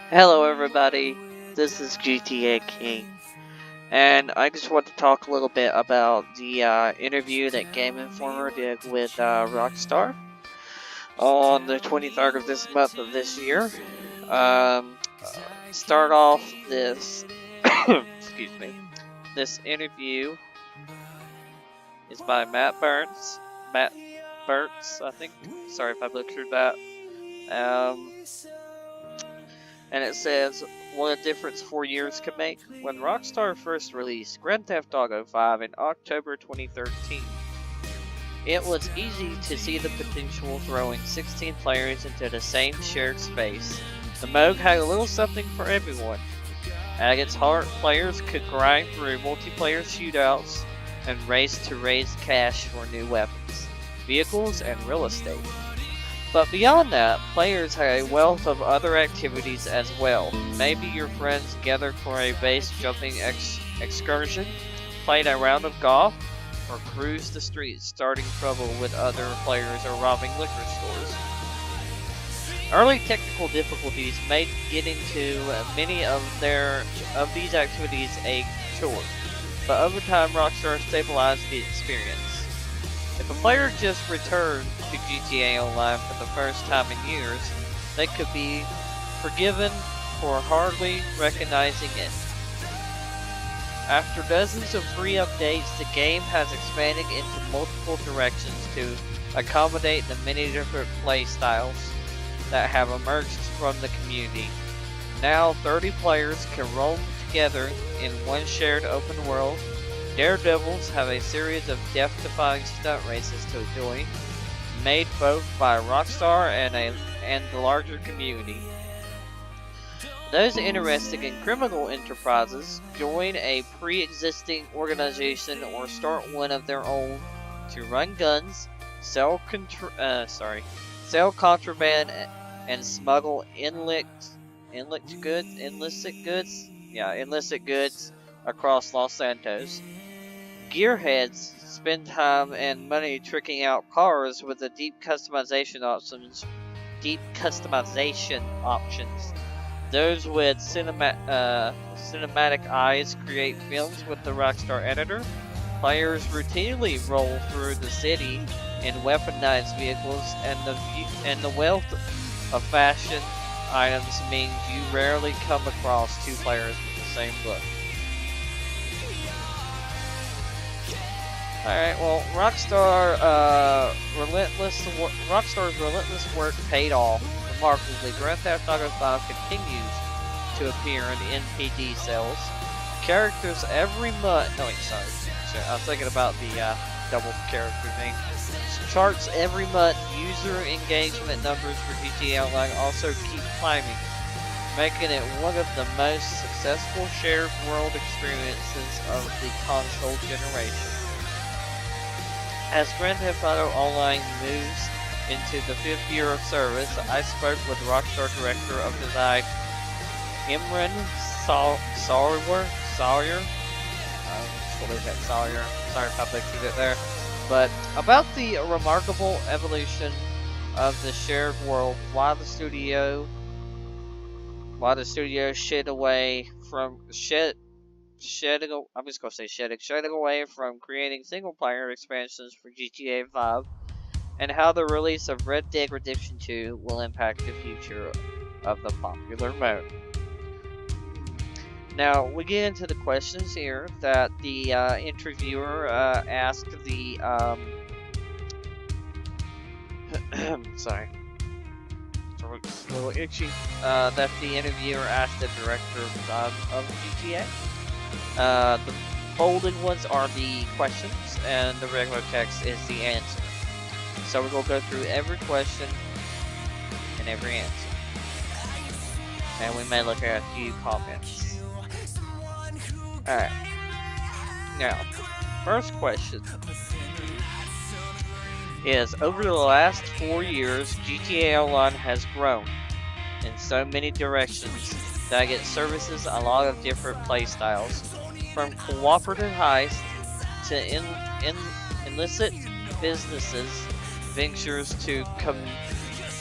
Hello everybody, this is GTA King, and I just want to talk a little bit about the interview that GameInformer did with Rockstar on the 23rd of this month of this year. Start off this, excuse me, this interview is by Matt Burns, I think, sorry if I butchered that. And it says, what a difference 4 years can make. When Rockstar first released Grand Theft Auto 5 in October 2013, it was easy to see the potential throwing 16 players into the same shared space. The mode had a little something for everyone. At its heart, players could grind through multiplayer shootouts and race to raise cash for new weapons, vehicles, and real estate. But beyond that, players had a wealth of other activities as well. Maybe your friends gathered for a base jumping excursion, played a round of golf, or cruised the streets starting trouble with other players or robbing liquor stores. Early technical difficulties made getting to many of these activities a chore, but over time Rockstar stabilized the experience. If a player just returned to GTA Online for the first time in years, they could be forgiven for hardly recognizing it. After dozens of free updates, the game has expanded into multiple directions to accommodate the many different play styles that have emerged from the community. Now 30 players can roam together in one shared open world. Daredevils have a series of death-defying stunt races to enjoy, made both by Rockstar and the larger community. Those interested in criminal enterprises join a pre-existing organization or start one of their own to run guns, sell contraband, and smuggle illicit goods across Los Santos. Gearheads spend time and money tricking out cars with the deep customization options. Those with cinematic eyes create films with the Rockstar editor. Players routinely roll through the city in weaponized vehicles, and the wealth of fashion items means you rarely come across two players with the same look. Alright, well, Rockstar's relentless work paid off. Remarkably, Grand Theft Auto 5 continues to appear in NPD sales. Characters every month. No, wait, sorry. I was thinking about the double character thing. Charts every month. User engagement numbers for GTA Online also keep climbing, making it one of the most successful shared world experiences of the console generation. As Grand Theft Auto Online moves into the 5th year of service, I spoke with Rockstar Director of Design Imran Sawyer. We'll leave that Sawyer. Sorry if I butchered it there. But about the remarkable evolution of the shared world, why the studio shedding away from creating single-player expansions for GTA 5, and how the release of Red Dead Redemption 2 will impact the future of the popular mode. Now, we get into the questions here that the interviewer asked the sorry, it's a little itchy. That the interviewer asked the director of GTA. The bolded ones are the questions, and the regular text is the answer. So we're going to go through every question and every answer. And we may look at a few comments. Alright. Now, first question is, over the last 4 years, GTA Online has grown in so many directions that it services a lot of different playstyles, from cooperative heist to illicit ventures to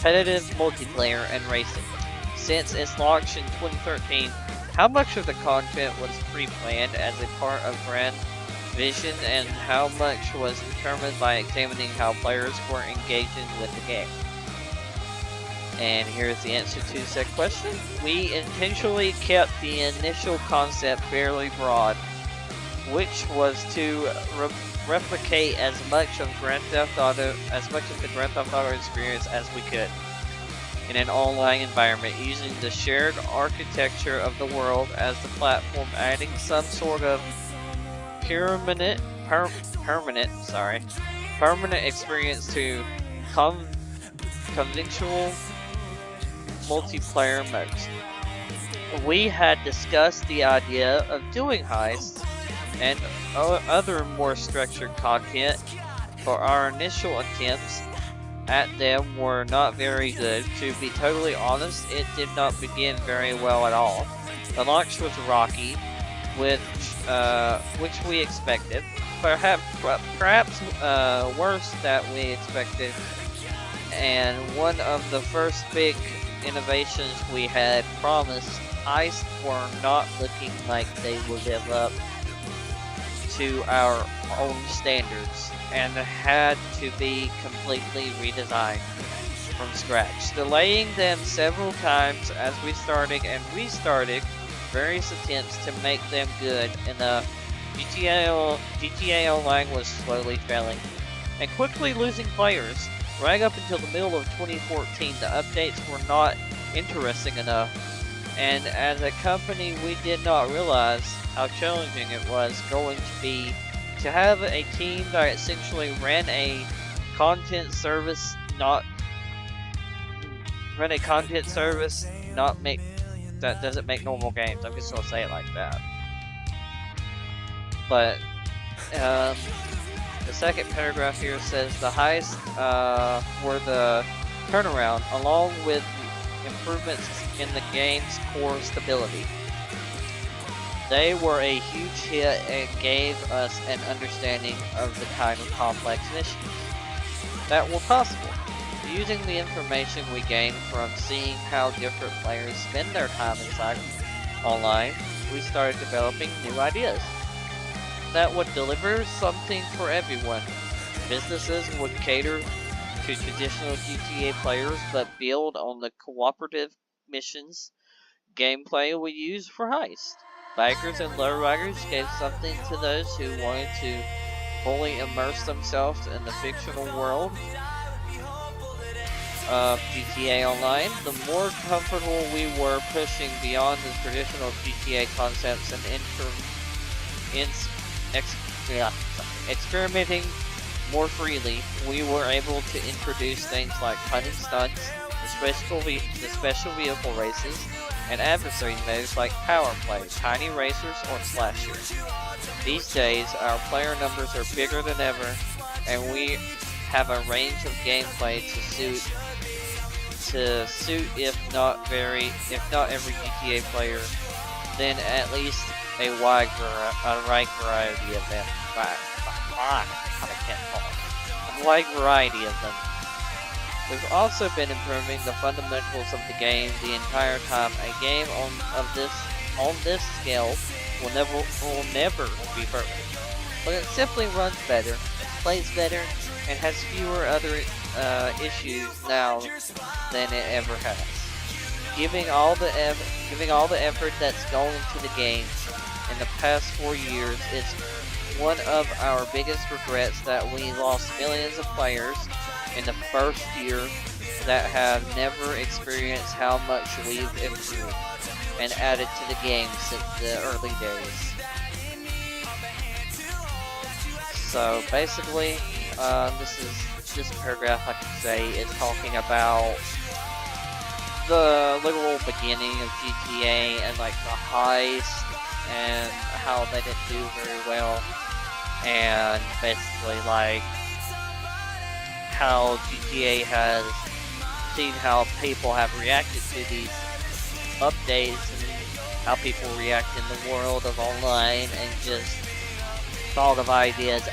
competitive multiplayer and racing. Since its launch in 2013, how much of the content was pre-planned as a part of brand vision and how much was determined by examining how players were engaging with the game? And here's the answer to said question. We intentionally kept the initial concept fairly broad, which was to replicate as much of the Grand Theft Auto experience as we could in an online environment, using the shared architecture of the world as the platform, adding some sort of permanent experience to conventional multiplayer modes. We had discussed the idea of doing heists and other more structured content, but our initial attempts at them were not very good. To be totally honest, it did not begin very well at all. The launch was rocky, which we expected, perhaps worse than we expected, and one of the first big innovations we had promised, heists were not looking like they would live up to our own standards and had to be completely redesigned from scratch, delaying them several times as we started and restarted various attempts to make them good enough. GTA Online was slowly failing and quickly losing players. Right up until the middle of 2014, the updates were not interesting enough, and as a company we did not realize how challenging it was going to be to have a team that essentially ran a content service that doesn't make normal games. I'm just gonna say it like that. But the second paragraph here says the heists were the turnaround, along with improvements in the game's core stability. They were a huge hit and gave us an understanding of the kind of complex missions that were possible. Using the information we gained from seeing how different players spend their time inside online, we started developing new ideas that would deliver something for everyone. Businesses would cater to traditional GTA players but build on the cooperative missions gameplay we use for heists. Bikers and lowriders gave something to those who wanted to fully immerse themselves in the fictional world of GTA Online. The more comfortable we were pushing beyond the traditional GTA concepts and experimenting more freely, we were able to introduce things like hunting stunts, the special vehicle races, and adversary modes like power play, tiny racers, or slashers. These days, our player numbers are bigger than ever, and we have a range of gameplay to suit if not every GTA player, then at least a wide variety of them. A wide variety of them. We've also been improving the fundamentals of the game the entire time. A game on this scale will never be perfect, but it simply runs better, plays better, and has fewer other issues now than it ever has. Giving all the effort that's gone into the game in the past 4 years, it's one of our biggest regrets that we lost millions of players in the first year that have never experienced how much we've improved and added to the game since the early days. So basically, this paragraph, like I say, is talking about the literal beginning of GTA and like the heist and how they didn't do very well, and basically like how GTA has seen how people have reacted to these updates and how people react in the world of online, and just thought of ideas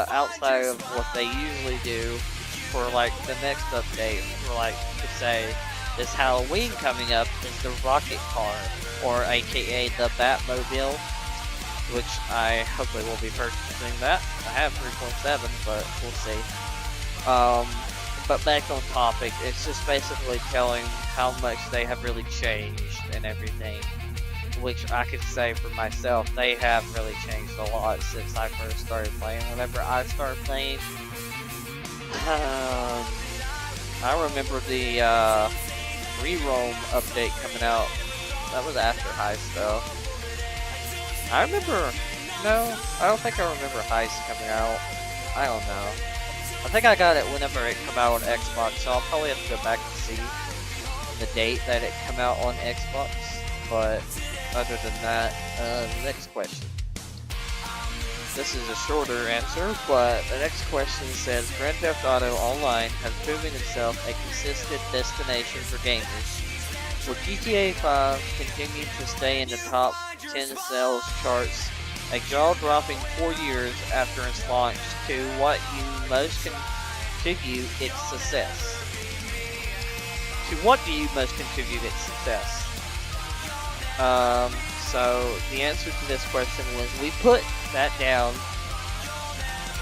outside of what they usually do for like the next update, for like to say this Halloween coming up is the rocket car, or aka the Batmobile, which I hopefully will be purchasing that. I have 3.7, but we'll see. But back on topic, it's just basically telling how much they have really changed and everything, which I could say for myself, they have really changed a lot since I first started playing. Whenever I started playing, I remember the re-roam update coming out. That was after Heist, though. I remember... No, I don't think I remember Heist coming out. I don't know. I think I got it whenever it came out on Xbox, so I'll probably have to go back and see the date that it came out on Xbox. But other than that, the next question. This is a shorter answer, but the next question says, Grand Theft Auto Online has proven itself a consistent destination for gamers. Will GTA 5 continue to stay in the top 10 sales charts, a jaw-dropping 4 years after its launch, to what you most contribute its success? To what do you most contribute its success? So the answer to this question was, we put that down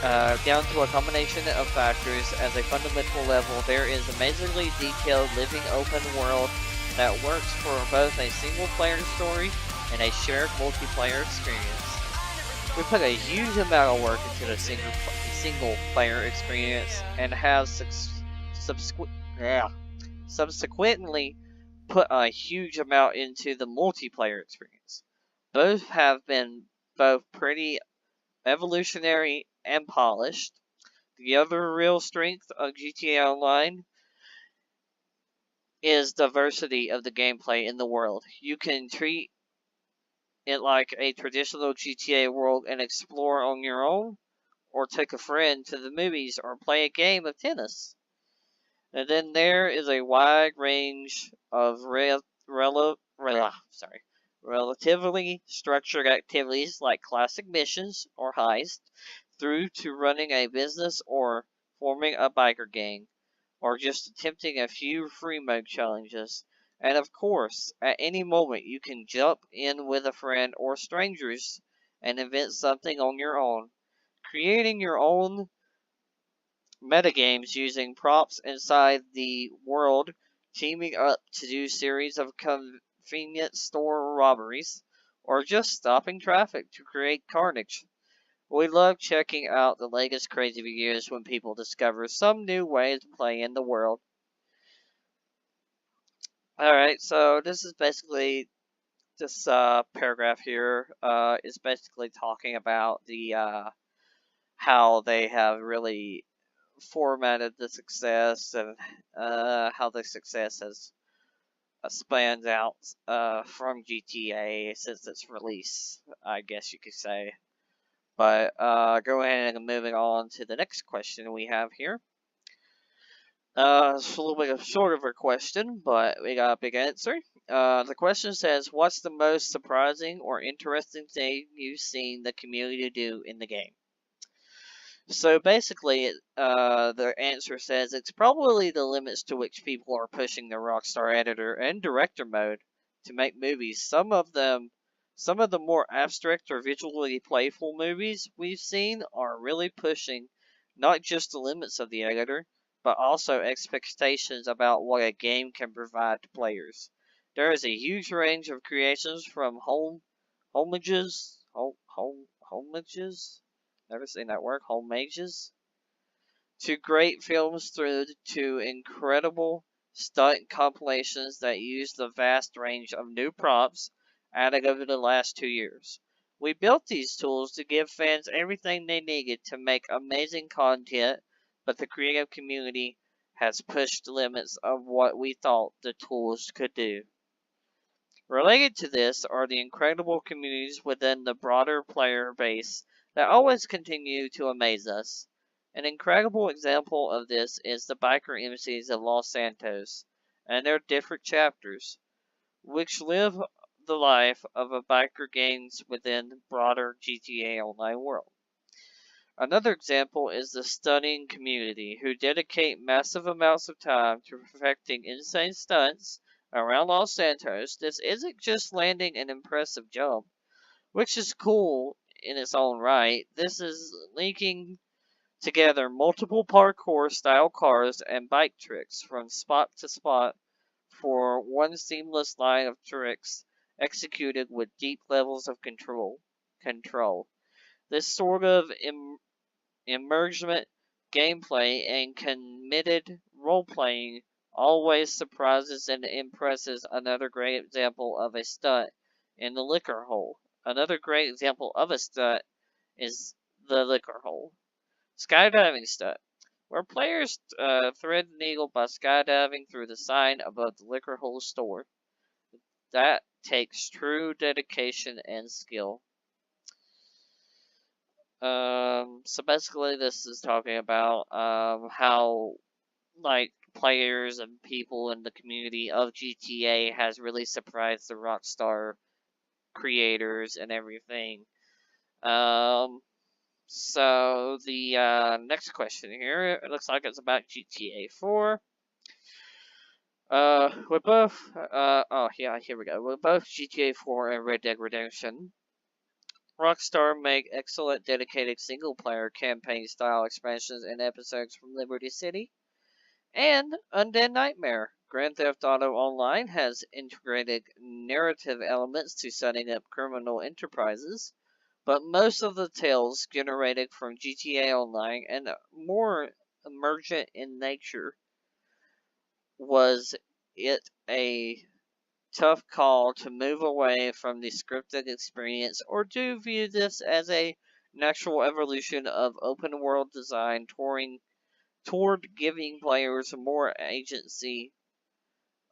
to a combination of factors. As a fundamental level, there is amazingly detailed living open world that works for both a single player story and a shared multiplayer experience. We put a huge amount of work into the single player experience and have subsequently put a huge amount into the multiplayer experience. Both have been both pretty evolutionary and polished. The other real strength of GTA Online is diversity of the gameplay in the world. You can treat it like a traditional GTA world and explore on your own, or take a friend to the movies, or play a game of tennis. And then there is a wide range of relatively structured activities like classic missions or heists, through to running a business or forming a biker gang, or just attempting a few free mode challenges. And of course, at any moment you can jump in with a friend or strangers and invent something on your own, creating your own metagames using props inside the world, teaming up to do series of convenience store robberies, or just stopping traffic to create carnage. We love checking out the latest crazy videos when people discover some new way to play in the world. Alright, so this is basically, this paragraph here is basically talking about the how they have really formatted the success, and how the success has spans out from GTA since its release, I guess you could say. But go ahead and moving on to the next question we have here. It's a little bit of short of a question, but we got a big answer. The question says, what's the most surprising or interesting thing you've seen the community do in the game? So basically, the answer says it's probably the limits to which people are pushing the Rockstar editor and director mode to make movies. Some of the more abstract or visually playful movies we've seen are really pushing not just the limits of the editor, but also expectations about what a game can provide to players. There is a huge range of creations from homages, never seen that word, homages, to great films, through to incredible stunt compilations that use the vast range of new props added over the last 2 years. We built these tools to give fans everything they needed to make amazing content, but the creative community has pushed the limits of what we thought the tools could do. Related to this are the incredible communities within the broader player base that always continue to amaze us. An incredible example of this is the biker MCs of Los Santos and their different chapters, which live the life of a biker gangs within the broader GTA Online world. Another example is the stunning community, who dedicate massive amounts of time to perfecting insane stunts around Los Santos. This isn't just landing an impressive jump, which is cool in its own right. This is linking together multiple parkour style cars and bike tricks from spot to spot for one seamless line of tricks executed with deep levels of control. This sort of immersion gameplay and committed role-playing always surprises and impresses. Another great example of a stunt in the liquor hole. Another great example of a stunt is the liquor hole. Skydiving stunt, where players thread the needle by skydiving through the sign above the liquor hole store. That takes true dedication and skill. So basically, this is talking about how like players and people in the community of GTA has really surprised the Rockstar creators and everything. So the next question here, it looks like it's about GTA 4. We're both, oh yeah, here we go. We're both GTA 4 and Red Dead Redemption. Rockstar make excellent dedicated single-player campaign-style expansions and episodes from Liberty City and Undead Nightmare. Grand Theft Auto Online has integrated narrative elements to setting up criminal enterprises, but most of the tales generated from GTA Online and more emergent in nature. Was it a tough call to move away from the scripted experience, or do you view this as a natural evolution of open world design toward giving players more agency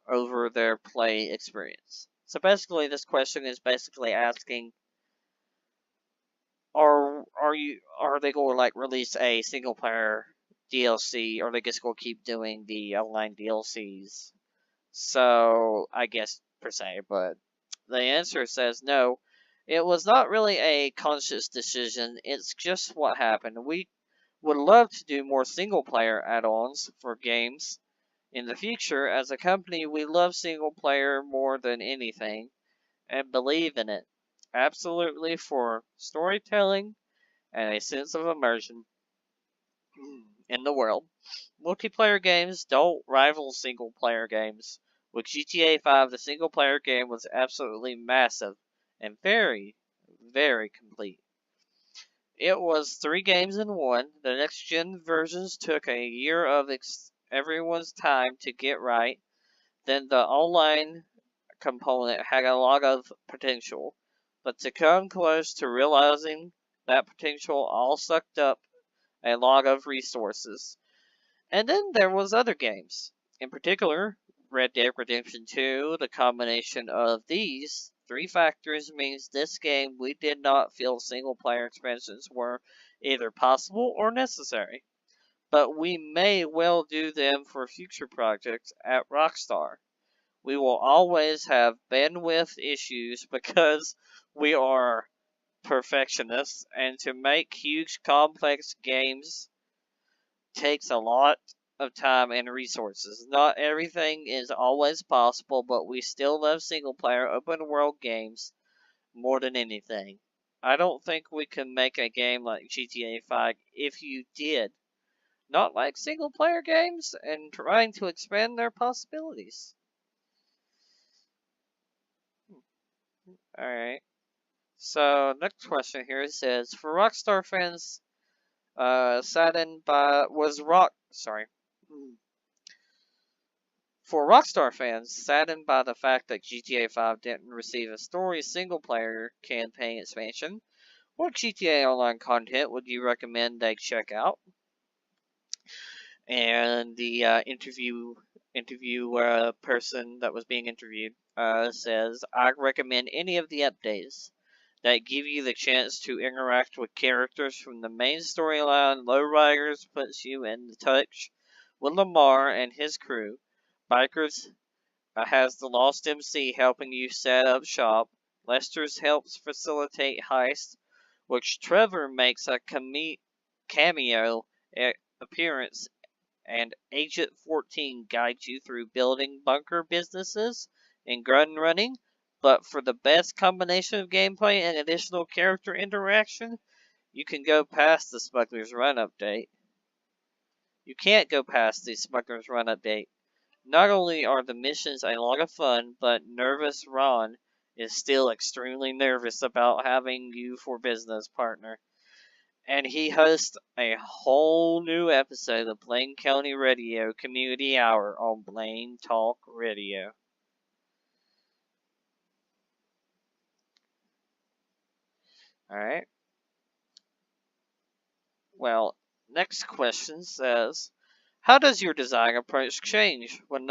over their play experience? So basically, this question is basically asking, are they going to like release a single player DLC, or are they just going to keep doing the online DLCs? So I guess per se, but the answer says no. It was not really a conscious decision. It's just what happened. We would love to do more single player add-ons for games in the future. As a company, we love single player more than anything and believe in it. Absolutely, for storytelling and a sense of immersion in the world. Multiplayer games don't rival single player games. With GTA 5, the single player game was absolutely massive and very, very complete. It was 3 games in one. The next gen versions took a year of everyone's time to get right. Then the online component had a lot of potential, but to come close to realizing that potential all sucked up a lot of resources. And then there was other games. In particular, Red Dead Redemption 2. The combination of these 3 factors means this game we did not feel single player expansions were either possible or necessary. But we may well do them for future projects at Rockstar. We will always have bandwidth issues because we are perfectionists, and to make huge complex games takes a lot of time and resources. Not everything is always possible, but we still love single player open world games more than anything. I don't think we can make a game like GTA 5 if you did not like single player games and trying to expand their possibilities. Alright. So, next question here says, for Rockstar fans, saddened by, was Rock, sorry. For Rockstar fans, saddened by the fact that GTA 5 didn't receive a story single-player campaign expansion, what GTA Online content would you recommend they check out? And the interview person that was being interviewed says, I recommend any of the updates that give you the chance to interact with characters from the main storyline. Lowriders puts you in touch with Lamar and his crew. Bikers has the Lost MC helping you set up shop. Lester's helps facilitate heist, which Trevor makes a cameo appearance, and Agent 14 guides you through building bunker businesses and gun running. But for the best combination of gameplay and additional character interaction, you can go past the Smuggler's Run update. You can't go past the Smuggler's Run update. Not only are the missions a lot of fun, but Nervous Ron is still extremely nervous about having you for business partner. And he hosts a whole new episode of Blaine County Radio Community Hour on Blaine Talk Radio. Alright. Well, next question says, how does your design approach change when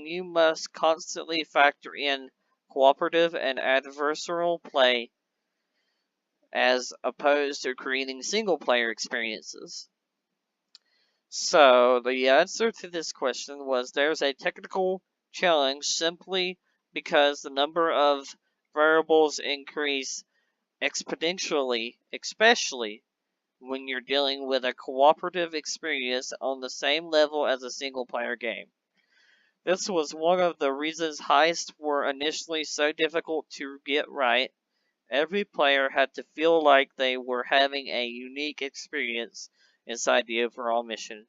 you must constantly factor in cooperative and adversarial play as opposed to creating single player experiences? So the answer to this question was there's a technical challenge simply because the number of variables increase exponentially, especially when you're dealing with a cooperative experience on the same level as a single player game. This was one of the reasons heists were initially so difficult to get right. Every player had to feel like they were having a unique experience inside the overall mission.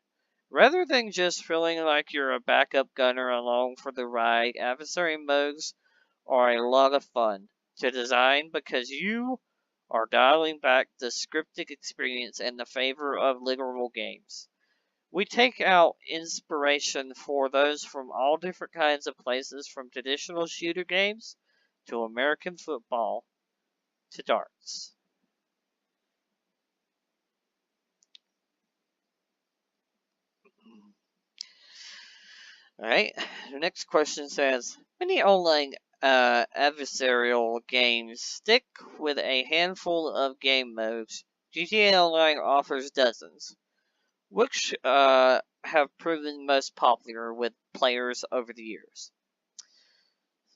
Rather than just feeling like you're a backup gunner along for the ride, adversary modes are a lot of fun to design because you are dialing back the scripted experience in the favor of literal games. We take out inspiration for those from all different kinds of places, from traditional shooter games to American football to darts. Alright, the next question says, many online adversarial games stick with a handful of game modes. GTA Online offers dozens. Which have proven most popular with players over the years?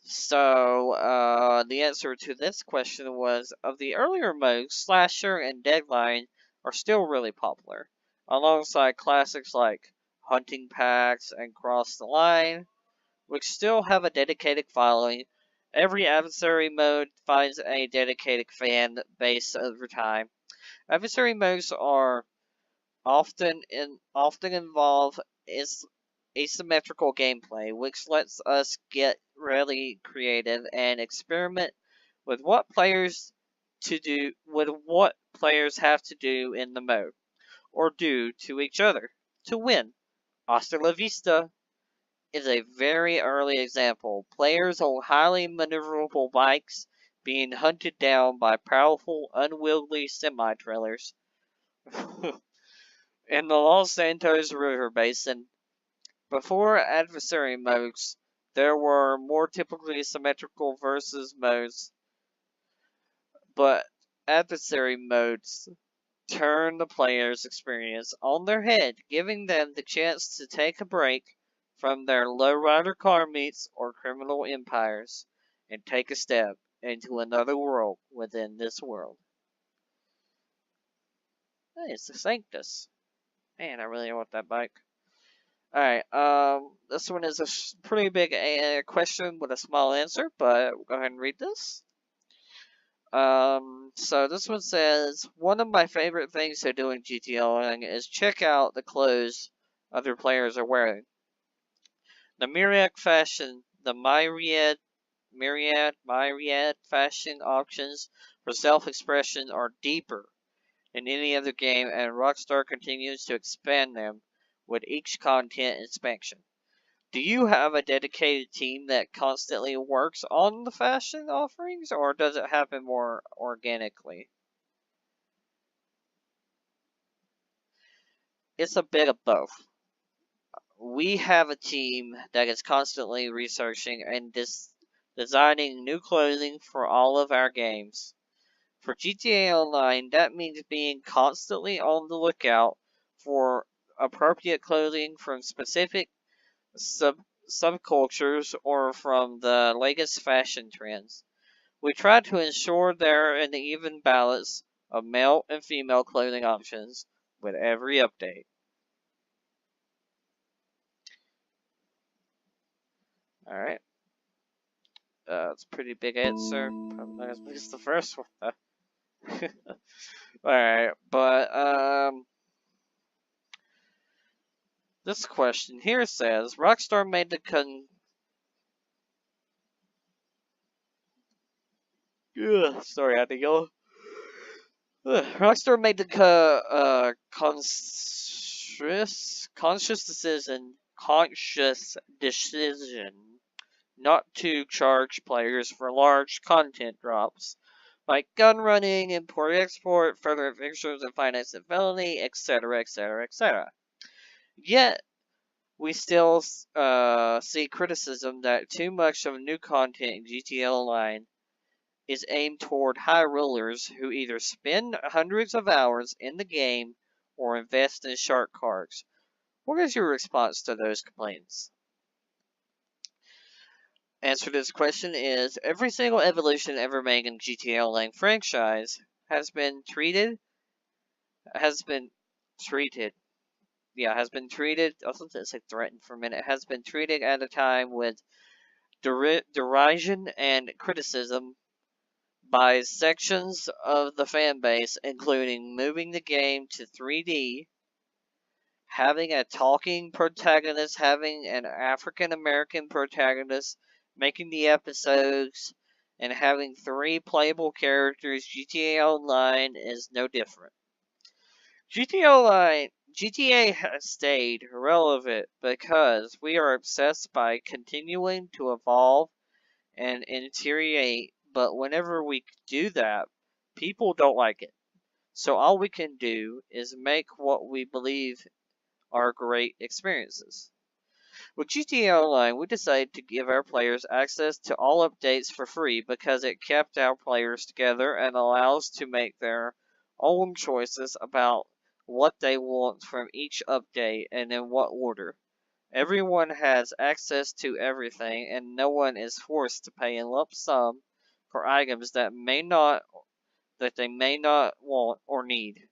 So, the answer to this question was, of the earlier modes, Slasher and Deadline are still really popular, alongside classics like Hunting Packs and Cross the Line, which still have a dedicated following. Every adversary mode finds a dedicated fan base over time. Adversary modes are often involve asymmetrical gameplay, which lets us get really creative and experiment with what players have to do in the mode, or do to each other to win. Hasta la Vista is a very early example. Players on highly maneuverable bikes being hunted down by powerful, unwieldy semi-trailers. In the Los Santos River Basin, before adversary modes, there were more typically symmetrical versus modes, but adversary modes turn the player's experience on their head, giving them the chance to take a break from their lowrider car meets or criminal empires and take a step into another world within this world. Hey, it's the Sanctus. Man, I really want that bike. Alright, this one is a pretty big question with a small answer, but we'll go ahead and read this. So this one says, one of my favorite things to do in GTA Online is check out the clothes other players are wearing. The myriad fashion options for self-expression are deeper than any other game, and Rockstar continues to expand them with each content expansion. Do you have a dedicated team that constantly works on the fashion offerings, or does it happen more organically? It's a bit of both. We have a team that is constantly researching and designing new clothing for all of our games. For GTA Online, that means being constantly on the lookout for appropriate clothing from specific subcultures or from the latest fashion trends. We try to ensure they're an even balance of male and female clothing options with every update. Alright. It's a pretty big answer. Probably not as big as the first one. Alright, but, this question here says, Rockstar made the sorry, I had to go. Rockstar made the conscious decision not to charge players for large content drops, like gun running, import-export, further evictions and financing felony, etc., etc., etc. Yet, we still see criticism that too much of new content in GTA Online is aimed toward high rollers who either spend hundreds of hours in the game or invest in shark cards. What is your response to those complaints? Answer to this question is every single evolution ever made in GTA Online franchise has been treated. I was going to say threatened for a minute. Has been treated at a time with derision and criticism by sections of the fan base, including moving the game to 3D, having a talking protagonist, having an African American protagonist, making the episodes, and having 3 playable characters. GTA Online is no different. GTA has stayed relevant because we are obsessed by continuing to evolve and iterate, but whenever we do that, people don't like it. So all we can do is make what we believe are great experiences. With GTA Online, we decided to give our players access to all updates for free because it kept our players together and allows to make their own choices about what they want from each update and in what order. Everyone has access to everything, and no one is forced to pay a lump sum for items that they may not want or need.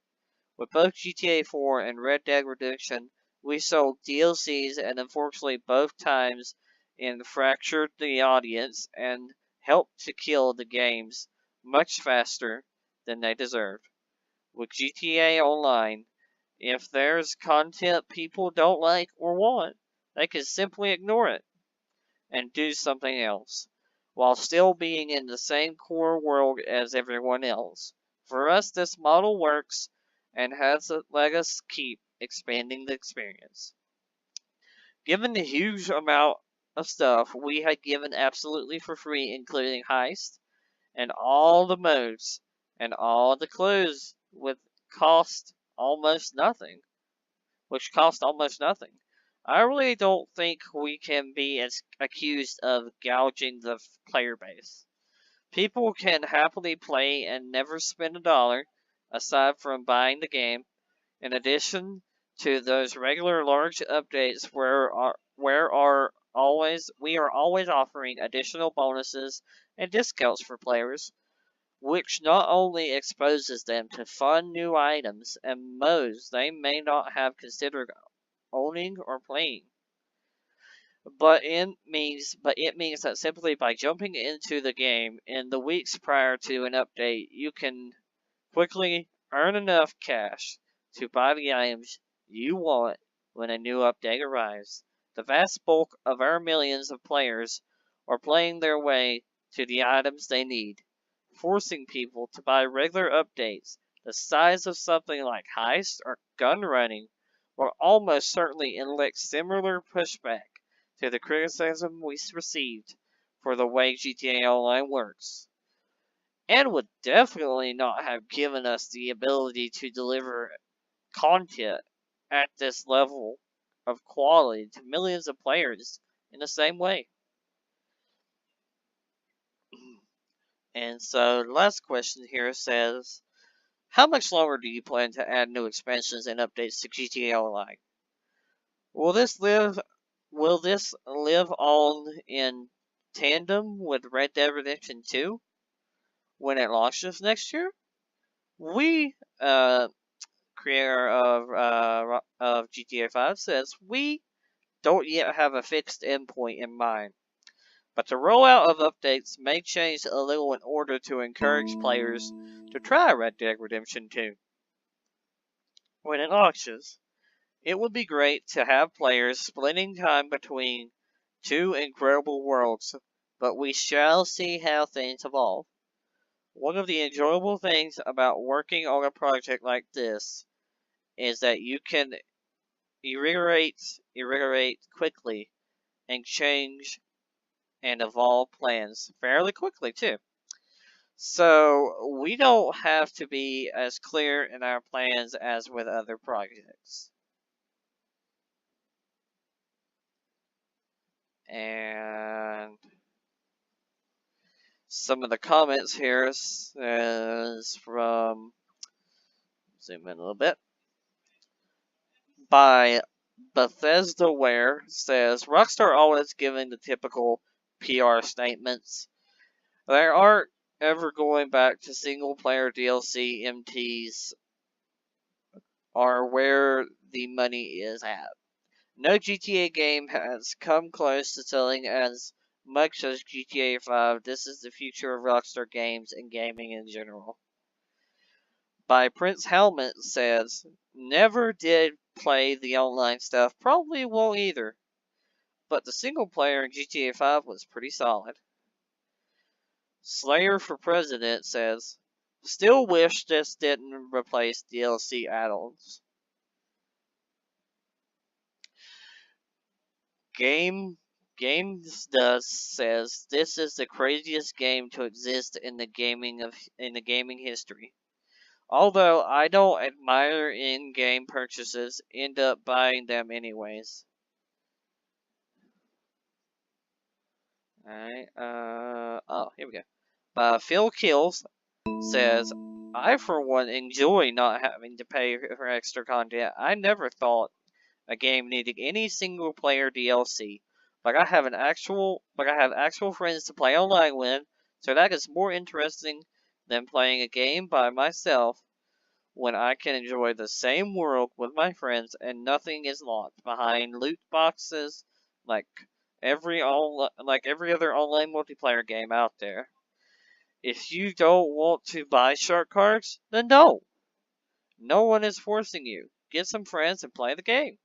With both GTA 4 and Red Dead Redemption, we sold DLCs, and unfortunately both times it fractured the audience and helped to kill the games much faster than they deserved. With GTA Online, if there's content people don't like or want, they can simply ignore it and do something else, while still being in the same core world as everyone else. For us, this model works and has let us keep expanding the experience. Given the huge amount of stuff we had given absolutely for free, including Heist and all the modes and all the clothes which cost almost nothing. I really don't think we can be accused of gouging the player base. People can happily play and never spend a dollar, aside from buying the game. In addition to those regular large updates, we are always offering additional bonuses and discounts for players, which not only exposes them to fun new items and modes they may not have considered owning or playing, but it means that simply by jumping into the game in the weeks prior to an update, you can quickly earn enough cash to buy the items you want when a new update arrives. The vast bulk of our millions of players are playing their way to the items they need, forcing people to buy regular updates the size of something like Heist or Gun Running will almost certainly elect similar pushback to the criticism we received for the way GTA Online works, and would definitely not have given us the ability to deliver content at this level of quality to millions of players in the same way. And so the last question here says, how much longer do you plan to add new expansions and updates to GTA Online? Will this live on in tandem with Red Dead Redemption 2 when it launches next year? We, creator of GTA 5, says we don't yet have a fixed endpoint in mind, but the rollout of updates may change a little in order to encourage players to try Red Dead Redemption 2 when it launches. It would be great to have players splitting time between two incredible worlds, but we shall see how things evolve. One of the enjoyable things about working on a project like this is that you can iterate quickly and change and evolve plans fairly quickly too. So we don't have to be as clear in our plans as with other projects. And some of the comments here is from, zoom in a little bit, by Bethesdaware, says Rockstar always giving the typical PR statements. They aren't ever going back to single player DLC MTs are where the money is at. No GTA game has come close to selling as much as GTA 5. This is the future of Rockstar games and gaming in general. By Prince Helmet says, never did play the online stuff, probably won't either. But the single player in GTA 5 was pretty solid. Slayer for President says, still wish this didn't replace DLC add-ons. Games Does says this is the craziest game to exist in the gaming history. Although I don't admire in-game purchases, end up buying them anyways. Alright, here we go. Phil Kills says, I for one enjoy not having to pay for extra content. I never thought a game needing any single player DLC. Like I have actual friends to play online with, so that is more interesting than playing a game by myself when I can enjoy the same world with my friends and nothing is locked behind loot boxes like every other online multiplayer game out there. If you don't want to buy shark cards, then don't. No one is forcing you. Get some friends and play the game.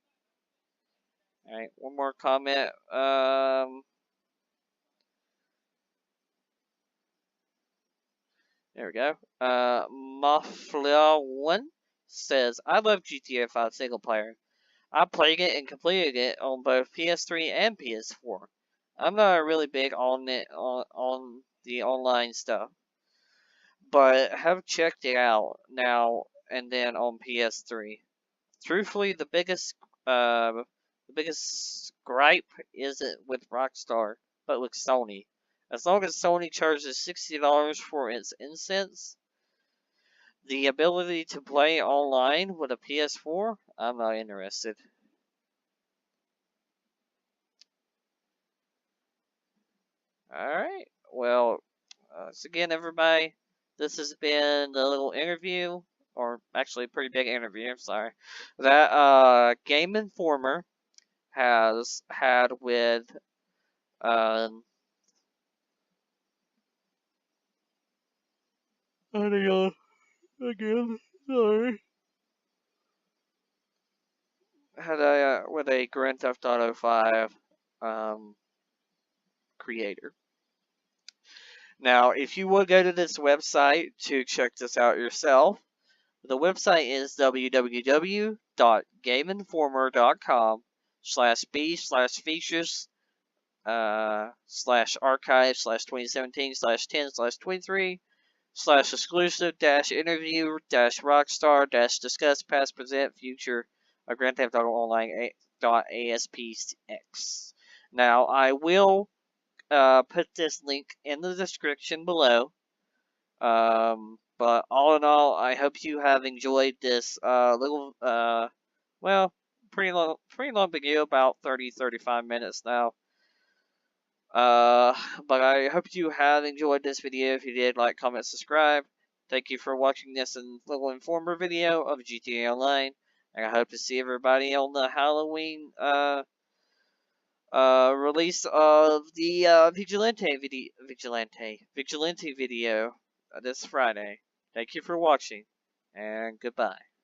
Alright, one more comment. There we go. Mafia1 says, I love GTA 5 single player. I played it and completed it on both PS3 and PS4. I'm not really big on the online stuff, but have checked it out now and then on PS3. Truthfully, the biggest gripe isn't with Rockstar, but with Sony. As long as Sony charges $60 for its instance, the ability to play online with a PS4, I'm not interested. Alright, well, once again, everybody, this has been a little interview, or actually a pretty big interview, I'm sorry, that Game Informer has had with um, hang on again, sorry. Had with a Grand Theft Auto 5 creator. Now, if you would go to this website to check this out yourself, the website is www.gameinformer.com/b/features /archive /2017/10/23/exclusive-interview-rockstar-discuss past, present, future of Grand Theft Auto Online .aspx. Now, I will put this link in the description below. But all in all, I hope you have enjoyed this little pretty long video, about 30-35 minutes now. But I hope you have enjoyed this video. If you did, like, comment, subscribe. Thank you for watching this little informer video of GTA Online. And I hope to see everybody on the Halloween release of the Vigilante video this Friday. Thank you for watching, and goodbye.